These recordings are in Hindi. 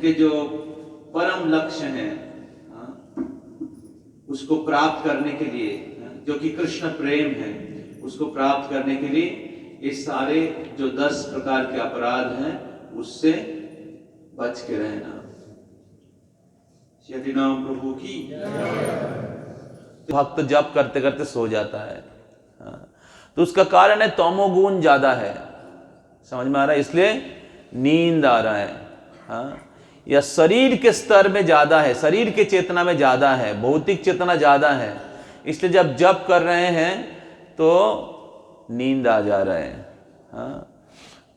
उनके जो परम लक्ष्य हैं उसको प्राप्त करने के लिए, जो कि कृष्ण प्रेम है, उसको प्राप्त करने के लिए ये सारे जो 10 प्रकार के अपराध हैं उससे बच के रहना। श्री नाम प्रभु की। भक्त जप करते करते सो जाता है, तो उसका कारण है तमोगुण ज्यादा है। समझ में आ रहा है? इसलिए नींद आ रहा है, या शरीर के स्तर में ज्यादा है, शरीर के चेतना में ज्यादा है, भौतिक चेतना ज्यादा है, इसलिए जब जप कर रहे हैं तो नींद आ जा रहा है।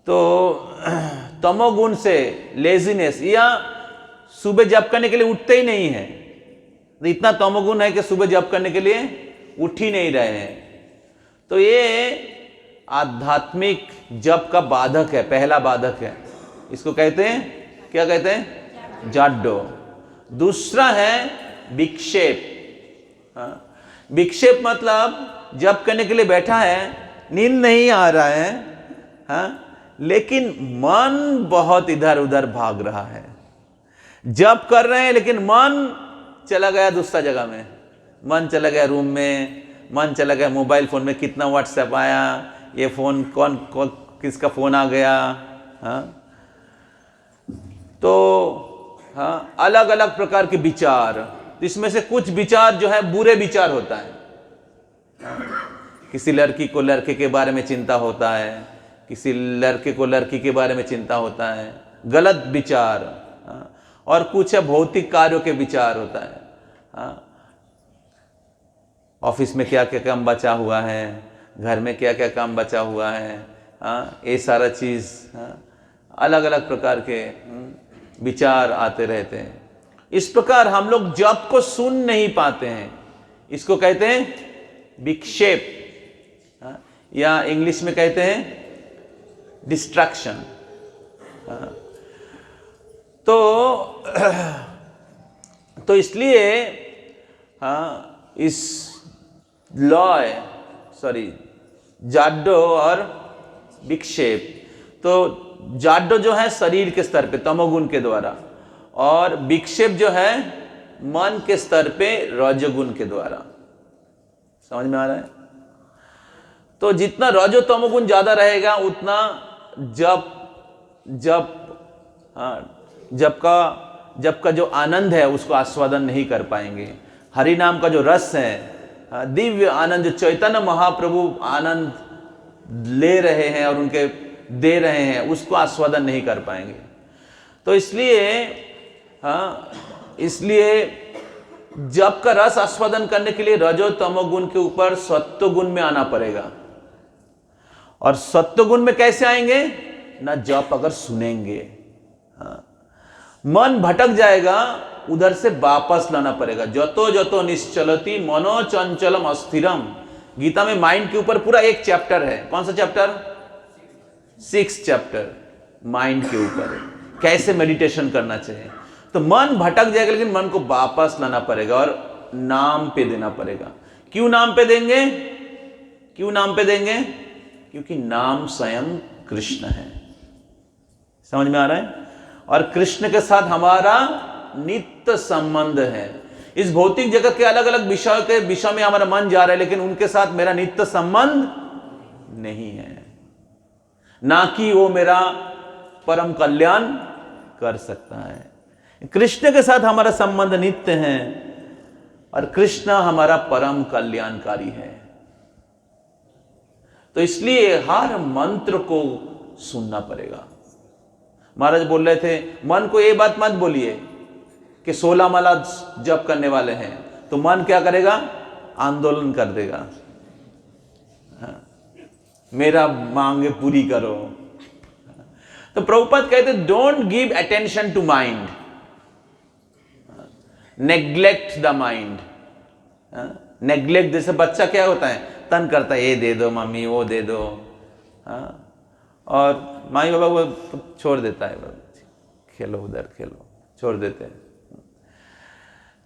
तो तमोगुण से लेजीनेस, या सुबह जप करने के लिए उठते ही नहीं है, तो इतना तमोगुण है कि सुबह जप करने के लिए उठ ही नहीं रहे हैं। तो ये आध्यात्मिक जप का बाधक है, पहला बाधक है। इसको कहते हैं, क्या कहते हैं? जाड्डो। दूसरा है विक्षेप। विक्षेप मतलब जप करने के लिए बैठा है, नींद नहीं आ रहा है, लेकिन मन बहुत इधर उधर भाग रहा है। जप कर रहे हैं लेकिन मन चला गया दूसरा जगह में, मन चला गया रूम में, मन चला गया मोबाइल फोन में, कितना व्हाट्सएप आया, ये फोन कौन किसका फोन आ गया। तो अलग अलग प्रकार के विचार, इसमें से कुछ विचार जो है बुरे विचार होता है। किसी लड़की को लड़के के बारे में चिंता होता है, किसी लड़के को लड़की के बारे में चिंता होता है, गलत विचार। और कुछ है भौतिक कार्यों के विचार होता है। ऑफिस में क्या क्या काम बचा हुआ है, घर में क्या क्या काम बचा हुआ है, ये सारा चीज, अलग अलग प्रकार के विचार आते रहते हैं। इस प्रकार हम लोग जप को सुन नहीं पाते हैं, इसको कहते हैं विक्षेप, या इंग्लिश में कहते हैं डिस्ट्रैक्शन। तो इसलिए इस जाड्डो और विक्षेप, तो जाड्डो जो है शरीर के स्तर पे तमोगुण के द्वारा, और विक्षेप जो है मन के स्तर पे रजोगुण के द्वारा। समझ में आ रहा है? तो जितना रजो तमोगुण ज्यादा रहेगा उतना जब का जो आनंद है उसको आस्वादन नहीं कर पाएंगे। हरि नाम का जो रस है, दिव्य आनंद, जो चैतन्य महाप्रभु आनंद ले रहे हैं और उनके दे रहे हैं, उसको आस्वादन नहीं कर पाएंगे। तो इसलिए जप का रस आस्वादन करने के लिए रजो तमोगुण के ऊपर सत्वगुण में आना पड़ेगा। और सत्वगुण में कैसे आएंगे? ना जप अगर सुनेंगे, मन भटक जाएगा, उधर से वापस लाना पड़ेगा। जतो जतो निश्चलति मनो चंचलम अस्थिरम। गीता में माइंड के ऊपर पूरा एक चैप्टर है। कौन सा चैप्टर? 6th चैप्टर, माइंड के ऊपर कैसे मेडिटेशन करना चाहिए। तो मन भटक जाएगा, लेकिन मन को वापस लाना पड़ेगा और नाम पे देना पड़ेगा। क्यों नाम पे देंगे? क्यों नाम पे देंगे? क्योंकि नाम स्वयं कृष्ण है। समझ में आ रहा है? और कृष्ण के साथ हमारा नित्य संबंध है। इस भौतिक जगत के अलग अलग विषय में हमारा मन जा रहा है, लेकिन उनके साथ मेरा नित्य संबंध नहीं है, ना कि वो मेरा परम कल्याण कर सकता है। कृष्ण के साथ हमारा संबंध नित्य है और कृष्ण हमारा परम कल्याणकारी है। तो इसलिए हर मंत्र को सुनना पड़ेगा। महाराज बोल रहे थे, मन को ये बात मत बोलिए कि 16 माला जप करने वाले हैं, तो मन क्या करेगा? आंदोलन कर देगा, मेरा मांगे पूरी करो। तो प्रभुपाद कहते, don't give attention to mind, neglect the mind. Neglect, जैसे बच्चा क्या होता है, तंग करता है, ये दे दो मम्मी, वो दे दो, और माई बाबा वो छोड़ देता है, खेलो उधर खेलो, छोड़ देते हैं।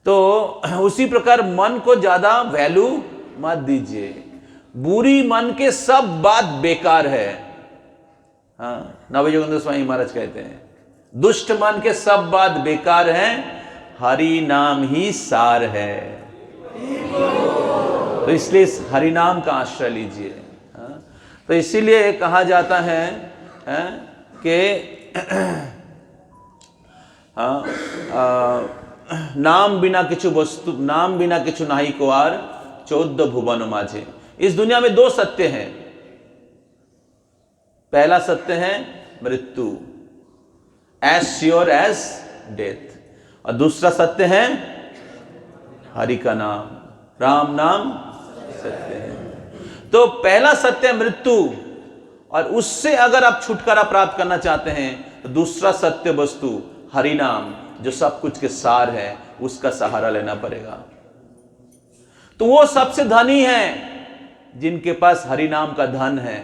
तो उसी प्रकार मन को ज्यादा वैल्यू मत दीजिए। बुरी मन के सब बात बेकार है। नवयोगेंद्र स्वामी महाराज कहते हैं, दुष्ट मन के सब बात बेकार है, हरि नाम ही सार है। तो इसलिए इस हरि नाम का आश्रय लीजिए। तो इसीलिए कहा जाता है कि नाम बिना किछु वस्तु, नाम बिना किछु नाही को आर 14 भुवन माझे। इस दुनिया में 2 सत्य हैं। पहला सत्य है मृत्यु, एज श्योर एज डेथ, और दूसरा सत्य है हरि का नाम, राम नाम सत्य है। तो पहला सत्य है मृत्यु, और उससे अगर आप छुटकारा प्राप्त करना चाहते हैं तो दूसरा सत्य वस्तु हरि नाम, जो सब कुछ के सार है, उसका सहारा लेना पड़ेगा। तो वो सबसे धनी है जिनके पास हरि नाम का धन है,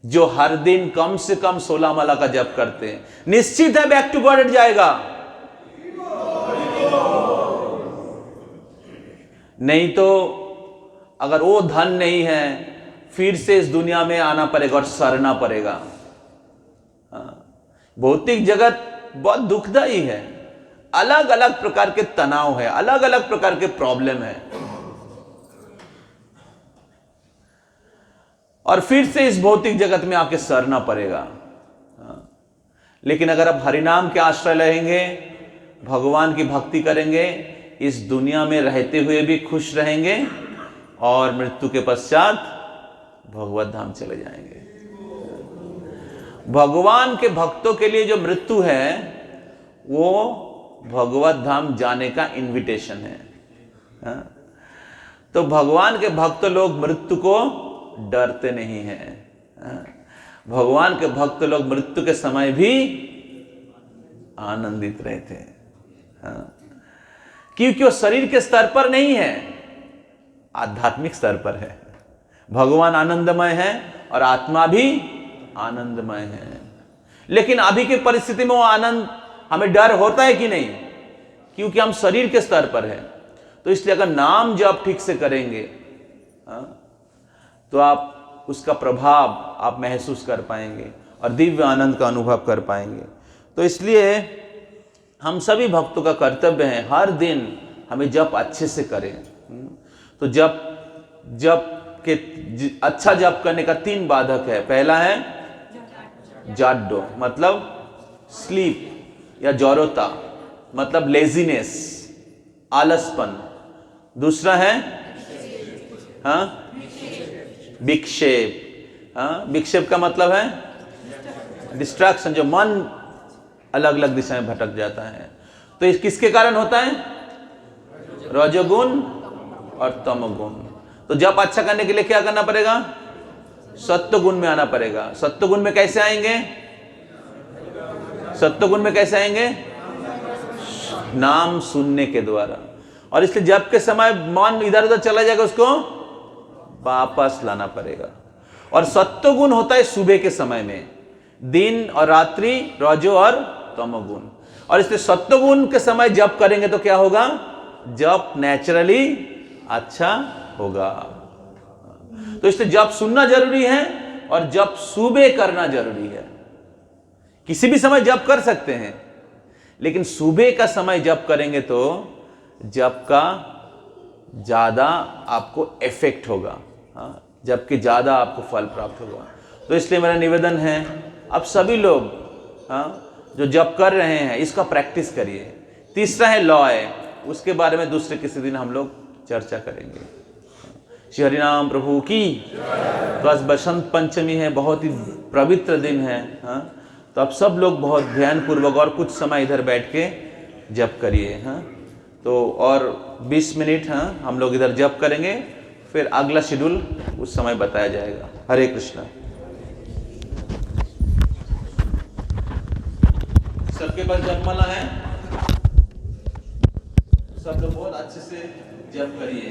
जो हर दिन कम से कम 16 माला का जप करते हैं। निश्चित है बैक टू गॉड जाएगा, नहीं तो अगर वो धन नहीं है फिर से इस दुनिया में आना पड़ेगा और सरना पड़ेगा। भौतिक जगत बहुत दुखदाई है, अलग अलग प्रकार के तनाव है, अलग अलग प्रकार के प्रॉब्लम है, और फिर से इस भौतिक जगत में आके सरना पड़ेगा। लेकिन अगर आप हरिनाम के आश्रय रहेंगे, भगवान की भक्ति करेंगे, इस दुनिया में रहते हुए भी खुश रहेंगे और मृत्यु के पश्चात भगवत धाम चले जाएंगे। भगवान के भक्तों के लिए जो मृत्यु है वो भगवत धाम जाने का इनविटेशन है। तो भगवान के भक्त लोग मृत्यु को डरते नहीं हैं। भगवान के भक्त लोग मृत्यु के समय भी आनंदित रहते हैं, क्योंकि वो शरीर के स्तर पर नहीं है, आध्यात्मिक स्तर पर है। भगवान आनंदमय है और आत्मा भी आनंदमय है। लेकिन अभी की परिस्थिति में वो आनंद, हमें डर होता है कि नहीं, क्योंकि हम शरीर के स्तर पर है। तो इसलिए अगर नाम जब ठीक से करेंगे तो आप उसका प्रभाव आप महसूस कर पाएंगे और दिव्य आनंद का अनुभव कर पाएंगे। तो इसलिए हम सभी भक्तों का कर्तव्य है हर दिन हमें जप अच्छे से करें। तो जप के अच्छा जप करने का 3 बाधक है। पहला है जाड्डो, मतलब स्लीप या जौरता, मतलब लेजीनेस, आलसपन। दूसरा है विक्षेप। विक्षेप का मतलब है डिस्ट्रैक्शन, जो मन अलग अलग दिशा में भटक जाता है। तो इस किसके कारण होता है? रजोगुण और तमोगुण। तो जप अच्छा करने के लिए क्या करना पड़ेगा? सत्वगुण में आना पड़ेगा। सत्वगुण में कैसे आएंगे? सत्वगुण में कैसे आएंगे? नाम सुनने के द्वारा। और इसलिए जप के समय मन इधर उधर चला जाएगा, उसको वापस लाना पड़ेगा। और सत्वगुण होता है सुबह के समय में, दिन और रात्रि रजो और तमोगुण। और इसलिए सत्वगुण के समय जप करेंगे तो क्या होगा? जप नेचुरली अच्छा होगा। तो इसलिए जप सुनना जरूरी है और जप सुबह करना जरूरी है। किसी भी समय जप कर सकते हैं, लेकिन सुबह का समय जप करेंगे तो जप का ज्यादा आपको इफेक्ट होगा, जबकि ज्यादा आपको फल प्राप्त होगा। तो इसलिए मेरा निवेदन है, आप सभी लोग जो जप कर रहे हैं इसका प्रैक्टिस करिए। तीसरा है लॉय, उसके बारे में दूसरे किसी दिन हम लोग चर्चा करेंगे। श्री हरिनाम प्रभु की। तो आज बसंत पंचमी है, बहुत ही पवित्र दिन है। तो आप सब लोग बहुत ध्यान पूर्वक और कुछ समय इधर बैठ के जप करिए। तो और 20 मिनट हम लोग इधर जप करेंगे, फिर अगला शेड्यूल उस समय बताया जाएगा। हरे कृष्णा। सबके पास जपमाला है? सब लोग बहुत अच्छे से जप करिए।